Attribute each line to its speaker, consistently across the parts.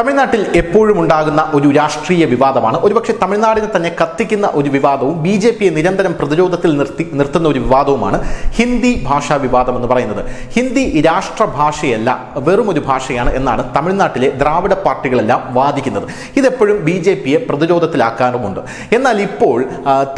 Speaker 1: തമിഴ്നാട്ടിൽ എപ്പോഴും ഉണ്ടാകുന്ന ഒരു രാഷ്ട്രീയ വിവാദമാണ്, ഒരുപക്ഷെ തമിഴ്നാടിനെ തന്നെ കത്തിക്കുന്ന ഒരു വിവാദവും ബി ജെ പിയെ നിരന്തരം പ്രതിരോധത്തിൽ നിർത്തുന്ന ഒരു വിവാദവുമാണ് ഹിന്ദി ഭാഷാ വിവാദം എന്ന് പറയുന്നത്. ഹിന്ദി രാഷ്ട്രഭാഷയല്ല, വെറും ഒരു ഭാഷയാണ് എന്നാണ് തമിഴ്നാട്ടിലെ ദ്രാവിഡ പാർട്ടികളെല്ലാം വാദിക്കുന്നത്. ഇതെപ്പോഴും ബി ജെ പിയെ പ്രതിരോധത്തിലാക്കാറുമുണ്ട്. എന്നാൽ ഇപ്പോൾ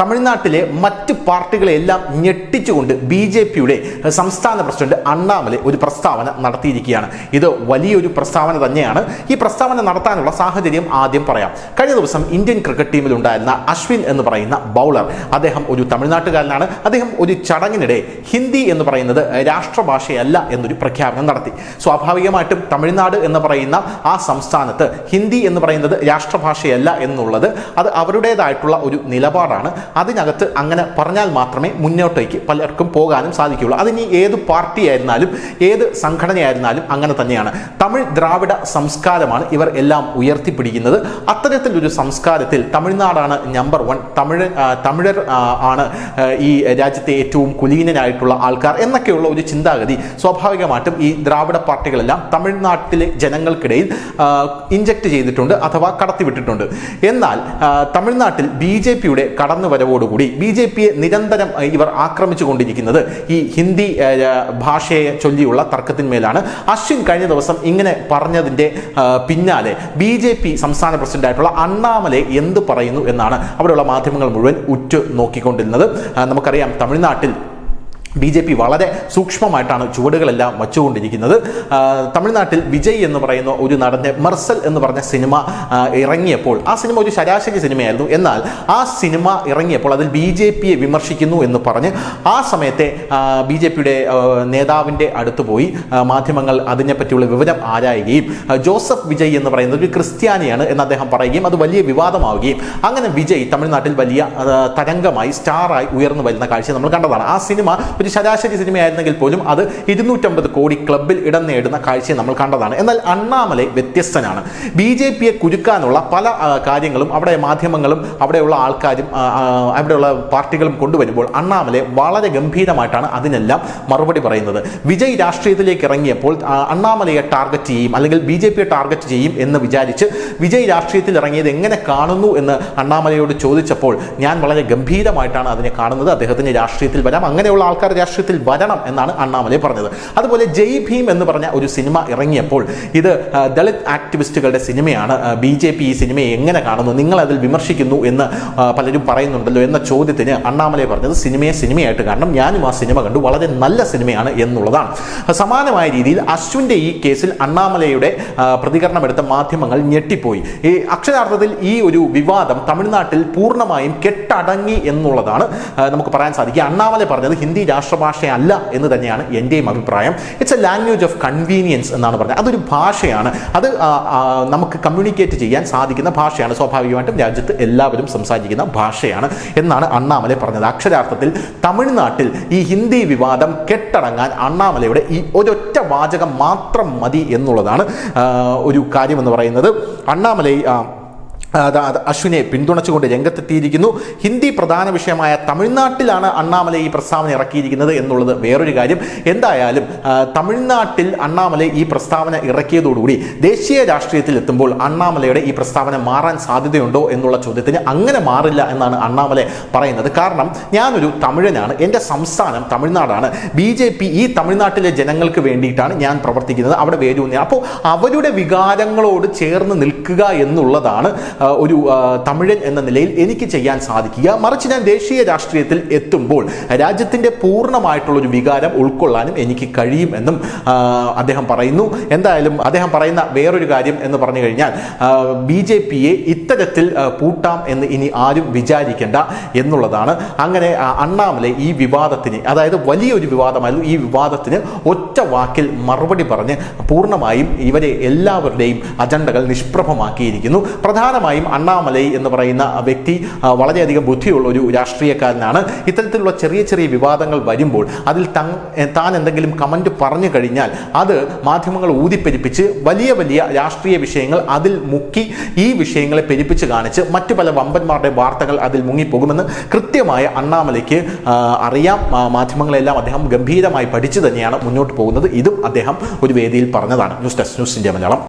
Speaker 1: തമിഴ്നാട്ടിലെ മറ്റ് പാർട്ടികളെല്ലാം ഞെട്ടിച്ചുകൊണ്ട് ബി ജെ പിയുടെ സംസ്ഥാന പ്രസിഡന്റ് അണ്ണാമലൈ ഒരു പ്രസ്താവന നടത്തിയിരിക്കുകയാണ്. ഇത് വലിയൊരു പ്രസ്താവന തന്നെയാണ്. ഈ പ്രസ്താവന നടത്താനുള്ള സാഹചര്യം ആദ്യം പറയാം. കഴിഞ്ഞ ദിവസം ഇന്ത്യൻ ക്രിക്കറ്റ് ടീമിൽ ഉണ്ടായിരുന്ന അശ്വിൻ എന്ന് പറയുന്ന ബൗളർ, അദ്ദേഹം ഒരു തമിഴ്നാട്ടുകാരനാണ്. അദ്ദേഹം ഒരു ചടങ്ങിനിടെ ഹിന്ദി എന്ന് പറയുന്നത് രാഷ്ട്രഭാഷയല്ല എന്നൊരു പ്രഖ്യാപനം നടത്തി. സ്വാഭാവികമായിട്ടും തമിഴ്നാട് എന്ന് പറയുന്ന ആ സംസ്ഥാനത്ത് ഹിന്ദി എന്ന് പറയുന്നത് രാഷ്ട്രഭാഷയല്ല എന്നുള്ളത് അത് അവരുടേതായിട്ടുള്ള ഒരു നിലപാടാണ്. അതിനകത്ത് അങ്ങനെ പറഞ്ഞാൽ മാത്രമേ മുന്നോട്ടേക്ക് പലർക്കും പോകാനും സാധിക്കുകയുള്ളൂ. അതിനി ഏത് പാർട്ടിയായിരുന്നാലും ഏത് സംഘടനയായിരുന്നാലും അങ്ങനെ തന്നെയാണ്. തമിഴ് ദ്രാവിഡ സംസ്കാരമാണ് ഇവർ എല്ലാം ഉയർത്തിപ്പിടിക്കുന്നത്. അത്തരത്തിലൊരു സംസ്കാരത്തിൽ തമിഴ്നാടാണ് നമ്പർ 1, തമിഴർ ആണ് ഈ രാജ്യത്തെ ഏറ്റവും കുലീനനായിട്ടുള്ള ആൾക്കാർ എന്നൊക്കെയുള്ള ഒരു ചിന്താഗതി സ്വാഭാവികമായിട്ടും ഈ ദ്രാവിഡ പാർട്ടികളെല്ലാം തമിഴ്നാട്ടിലെ ജനങ്ങൾക്കിടയിൽ ഇഞ്ചക്ട് ചെയ്തിട്ടുണ്ട് അഥവാ കടത്തിവിട്ടിട്ടുണ്ട്. എന്നാൽ തമിഴ്നാട്ടിൽ ബി ജെ പിയുടെ കടന്നുവരവോടുകൂടി ബി ജെ പിയെ നിരന്തരം ഇവർ ആക്രമിച്ചു കൊണ്ടിരിക്കുന്നത് ഈ ഹിന്ദി ഭാഷയെ ചൊല്ലിയുള്ള തർക്കത്തിന്മേലാണ്. അശ്വിൻ കഴിഞ്ഞ ദിവസം ഇങ്ങനെ പറഞ്ഞതിൻ്റെ പിന്നാലെ ബി ജെ പി സംസ്ഥാന പ്രസിഡന്റായിട്ടുള്ള അണ്ണാമലൈ എന്ത് പറയുന്നു എന്നാണ് അവിടെയുള്ള മാധ്യമങ്ങൾ മുഴുവൻ ഉറ്റു നോക്കിക്കൊണ്ടിരുന്നത്. നമുക്കറിയാം തമിഴ്നാട്ടിൽ ബി ജെ പി വളരെ സൂക്ഷ്മമായിട്ടാണ് ചുവടുകളെല്ലാം വച്ചുകൊണ്ടിരിക്കുന്നത്. തമിഴ്നാട്ടിൽ വിജയ് എന്ന് പറയുന്ന ഒരു നടൻ്റെ മെർസൽ എന്ന് പറഞ്ഞ സിനിമ ഇറങ്ങിയപ്പോൾ ആ സിനിമ ഒരു ശരാശരി സിനിമയായിരുന്നു. എന്നാൽ ആ സിനിമ ഇറങ്ങിയപ്പോൾ അതിൽ ബി ജെ പിയെ വിമർശിക്കുന്നു എന്ന് പറഞ്ഞ് ആ സമയത്തെ ബി ജെ പിയുടെ നേതാവിൻ്റെ അടുത്ത് പോയി മാധ്യമങ്ങൾ അതിനെപ്പറ്റിയുള്ള വിവരം ആരായുകയും ജോസഫ് വിജയ് എന്ന് പറയുന്നത് ഒരു ക്രിസ്ത്യാനിയാണ് എന്ന് അദ്ദേഹം പറയുകയും അത് വലിയ വിവാദമാവുകയും അങ്ങനെ വിജയ് തമിഴ്നാട്ടിൽ വലിയ തരംഗമായി സ്റ്റാറായി ഉയർന്നു വരുന്ന കാഴ്ച നമ്മൾ കണ്ടതാണ്. ആ സിനിമ ഒരു ശരാശരി സിനിമയായിരുന്നെങ്കിൽ പോലും അത് 250 കോടി ക്ലബിൽ ഇടം നേടുന്ന കാഴ്ച നമ്മൾ കണ്ടതാണ്. എന്നാൽ അണ്ണാമലൈ വ്യത്യസ്തനാണ്. ബി ജെ പിയെ കുരുക്കാനുള്ള പല കാര്യങ്ങളും അവിടെ മാധ്യമങ്ങളും അവിടെയുള്ള ആൾക്കാരും അവിടെയുള്ള പാർട്ടികളും കൊണ്ടുവരുമ്പോൾ അണ്ണാമലൈ വളരെ ഗംഭീരമായിട്ടാണ് അതിനെല്ലാം മറുപടി പറയുന്നത്. വിജയ് രാഷ്ട്രീയത്തിലേക്ക് ഇറങ്ങിയപ്പോൾ അണ്ണാമലയെ ടാർഗറ്റ് ചെയ്യും അല്ലെങ്കിൽ ബി ജെ പിയെ ടാർഗറ്റ് ചെയ്യും എന്ന് വിചാരിച്ച് വിജയ് രാഷ്ട്രീയത്തിൽ ഇറങ്ങിയത് എങ്ങനെ കാണുന്നു എന്ന് അണ്ണാമലയോട് ചോദിച്ചപ്പോൾ ഞാൻ വളരെ ഗംഭീരമായിട്ടാണ് അതിനെ കാണുന്നത്, അദ്ദേഹത്തിന് രാഷ്ട്രീയത്തിൽ വരാം, അങ്ങനെയുള്ള ആൾക്കാർ രാഷ്ട്രീയത്തിൽ വരണം എന്നാണ് അണ്ണാമലൈ പറഞ്ഞത്. അതുപോലെ ജയ് ഭീം എന്ന് പറഞ്ഞ ഒരു സിനിമ ഇറങ്ങിയപ്പോൾ ഇത് ദളിത് ആക്ടിവിസ്റ്റുകളുടെ സിനിമയാണ്, ബി ജെ പി ഈ സിനിമയെ എങ്ങനെ കാണുന്നു, നിങ്ങൾ അതിൽ വിമർശിക്കുന്നു എന്ന് പലരും പറയുന്നുണ്ടല്ലോ എന്ന ചോദ്യത്തിന് അണ്ണാമലൈ പറഞ്ഞത് സിനിമയായിട്ട് കാണണം, ഞാനും ആ സിനിമ കണ്ടു, വളരെ നല്ല സിനിമയാണ് എന്നുള്ളതാണ്. സമാനമായ രീതിയിൽ അശ്വിൻ്റെ ഈ കേസിൽ അണ്ണാമലയുടെ പ്രതികരണമെടുത്ത മാധ്യമങ്ങൾ ഞെട്ടിപ്പോയി. ഈ അക്ഷരാർത്ഥത്തിൽ ഈ ഒരു വിവാദം തമിഴ്നാട്ടിൽ പൂർണ്ണമായും കെട്ടടങ്ങി എന്നുള്ളതാണ് നമുക്ക് പറയാൻ സാധിക്കുക. അണ്ണാമലൈ പറഞ്ഞത് ഹിന്ദി രാഷ്ട്രഭാഷയല്ല എന്ന് തന്നെയാണ് എൻ്റെയും അഭിപ്രായം. It's A language of convenience എന്നാണ് പറഞ്ഞത്. അതൊരു ഭാഷയാണ്, അത് നമുക്ക് കമ്മ്യൂണിക്കേറ്റ് ചെയ്യാൻ സാധിക്കുന്ന ഭാഷയാണ്, സ്വാഭാവികമായിട്ടും രാജ്യത്ത് എല്ലാവരും സംസാരിക്കുന്ന ഭാഷയാണ് എന്നാണ് അണ്ണാമലൈ പറഞ്ഞത്. അക്ഷരാർത്ഥത്തിൽ തമിഴ്നാട്ടിൽ ഈ ഹിന്ദി വിവാദം കെട്ടടങ്ങാൻ അണ്ണാമലയുടെ ഈ ഒരൊറ്റ വാചകം മാത്രം മതി എന്നുള്ളതാണ് ഒരു കാര്യമെന്ന് പറയുന്നത്. അണ്ണാമലൈ അശ്വിനെ പിന്തുണച്ചുകൊണ്ട് രംഗത്തെത്തിയിരിക്കുന്നു. ഹിന്ദി പ്രധാന വിഷയമായ തമിഴ്നാട്ടിലാണ് അണ്ണാമലൈ ഈ പ്രസ്താവന ഇറക്കിയിരിക്കുന്നത് എന്നുള്ളത് വേറൊരു കാര്യം. എന്തായാലും തമിഴ്നാട്ടിൽ അണ്ണാമലൈ ഈ പ്രസ്താവന ഇറക്കിയതോടുകൂടി ദേശീയ രാഷ്ട്രീയത്തിൽ എത്തുമ്പോൾ അണ്ണാമലയുടെ ഈ പ്രസ്താവന മാറാൻ സാധ്യതയുണ്ടോ എന്നുള്ള ചോദ്യത്തിന് അങ്ങനെ മാറില്ല എന്നാണ് അണ്ണാമലൈ പറയുന്നത്. കാരണം ഞാനൊരു തമിഴനാണ്, എൻ്റെ സംസ്ഥാനം തമിഴ്നാടാണ്, ബി ജെ പി ഈ തമിഴ്നാട്ടിലെ ജനങ്ങൾക്ക് വേണ്ടിയിട്ടാണ് ഞാൻ പ്രവർത്തിക്കുന്നത്, അവിടെ വേരൂന്നി, അപ്പോൾ അവരുടെ വികാരങ്ങളോട് ചേർന്ന് നിൽക്കുക എന്നുള്ളതാണ് ഒരു തമിഴൻ എന്ന നിലയിൽ എനിക്ക് ചെയ്യാൻ സാധിക്കുക. മറിച്ച് ഞാൻ ദേശീയ രാഷ്ട്രീയത്തിൽ എത്തുമ്പോൾ രാജ്യത്തിൻ്റെ പൂർണ്ണമായിട്ടുള്ളൊരു വികാരം ഉൾക്കൊള്ളാനും എനിക്ക് കഴിയുമെന്നും അദ്ദേഹം പറയുന്നു. എന്തായാലും അദ്ദേഹം പറയുന്ന വേറൊരു കാര്യം എന്ന് പറഞ്ഞു കഴിഞ്ഞാൽ ബി ജെ പിയെ ഇത്തരത്തിൽ പൂട്ടാം എന്ന് ഇനി ആരും വിചാരിക്കേണ്ട എന്നുള്ളതാണ്. അങ്ങനെ അണ്ണാമലൈ ഈ വിവാദത്തിന്, അതായത് വലിയൊരു വിവാദമായിരുന്നു, ഈ വിവാദത്തിന് ഒറ്റ വാക്കിൽ മറുപടി പറഞ്ഞ് പൂർണ്ണമായും ഇവരെ എല്ലാവരുടെയും അജണ്ടകൾ നിഷ്പ്രഭമാക്കിയിരിക്കുന്നു. പ്രധാനമായും അണ്ണാമലൈ എന്ന് പറയുന്ന വ്യക്തി വളരെയധികം ബുദ്ധിയുള്ള ഒരു രാഷ്ട്രീയക്കാരനാണ്. ഇത്തരത്തിലുള്ള ചെറിയ ചെറിയ വിവാദങ്ങൾ വരുമ്പോൾ അതിൽ താൻ എന്തെങ്കിലും കമന്റ് പറഞ്ഞു കഴിഞ്ഞാൽ അത് മാധ്യമങ്ങൾ ഊതിപ്പെരിപ്പിച്ച് വലിയ വലിയ രാഷ്ട്രീയ വിഷയങ്ങൾ അതിൽ മുക്കി ഈ വിഷയങ്ങളെ പെരിപ്പിച്ച് കാണിച്ച് മറ്റു പല വമ്പന്മാരുടെ വാർത്തകൾ അതിൽ മുങ്ങിപ്പോകുമെന്ന് കൃത്യമായ അണ്ണാമലൈക്ക് അറിയാം. മാധ്യമങ്ങളെല്ലാം അദ്ദേഹം ഗംഭീരമായി പഠിച്ചു തന്നെയാണ് മുന്നോട്ട് പോകുന്നത്. ഇതും അദ്ദേഹം ഒരു വേദിയിൽ പറഞ്ഞതാണ്. News desk, news India Malayalam.